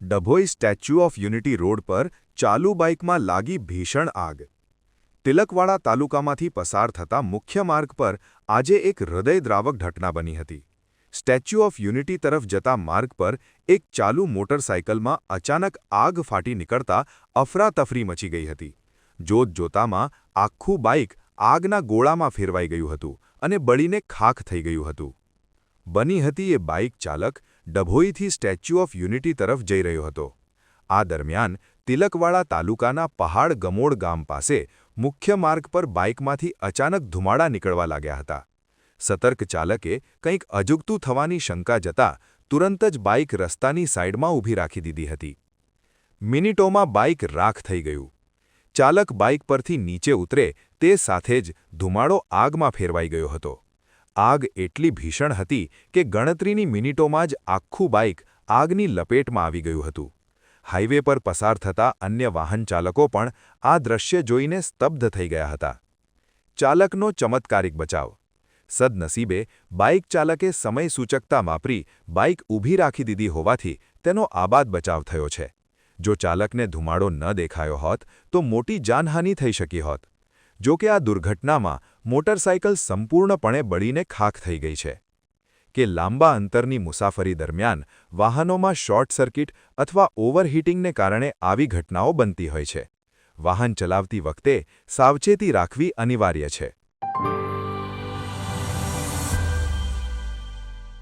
Dabhoi statue of unity road પર ચાલુ બાઇકમાં લાગી ભીષણ આગ. તિલકવાડા તાલુકામાંથી પસાર થતા મુખ્ય માર્ગ પર આજે એક હૃદયદ્રાવક ઘટના બની હતી. સ્ટેચ્યુ ઓફ યુનિટી તરફ જતા માર્ગ પર એક ચાલુ મોટરસાઇકલમાં અચાનક આગ ફાટી નીકળતા અફરાતફરી મચી ગઈ હતી. જોતજોતામાં આખું બાઇક આગના ગોળામાં ફેરવાઈ ગયું હતું અને બળીને ખાખ થઈ ગયું હતું. બની હતી એ બાઇક ચાલક ડભોઈથી સ્ટેચ્યુ ઓફ યુનિટી તરફ જઈ રહ્યો હતો. આ દરમિયાન તિલકવાડા તાલુકાના પહાડ ગમોડ ગામ પાસે મુખ્ય માર્ગ પર બાઇકમાંથી અચાનક ધુમાડા નીકળવા લાગ્યા હતા. સતર્ક ચાલકે કંઈક અજુગતું થવાની શંકા જતાં તુરંત જ બાઇક રસ્તાની સાઇડમાં ઊભી રાખી દીધી હતી. મિનિટોમાં બાઇક રાખ થઈ ગયું. ચાલક બાઇક પરથી નીચે ઉતરે તે સાથે જ ધુમાડો આગમાં ફેરવાઈ ગયો હતો. આગ એટલી ભીષણ હતી કે ગણતરીની મિનિટોમાં જ આખું બાઇક આગની લપેટમાં આવી ગયું હતું. હાઇવે પર પસાર થતા અન્ય વાહન ચાલકો પણ આ દ્રશ્ય જોઈને સ્તબ્ધ થઈ ગયા હતા. ચાલકનો ચમત્કારિક બચાવ. સદનસીબે બાઇક ચાલકે સમય સૂચકતા વાપરી બાઇક ઊભી રાખી દીધી હોવાથી તેનો આબાદ બચાવ થયો છે. જો ચાલકને ધુમાડો ન દેખાયો હોત તો મોટી જાનહાનિ થઈ શકી હોત. જો કે આ દુર્ઘટનામાં મોટરસાઇકલ સંપૂર્ણપણે બળીને ખાખ થઈ ગઈ છે. કે લાંબા અંતરની મુસાફરી દરમિયાન વાહનોમાં શોર્ટ સર્કિટ અથવા ઓવરહીટિંગને કારણે આવી ઘટનાઓ બનતી હોય છે. વાહન ચલાવતી વખતે સાવચેતી રાખવી અનિવાર્ય છે.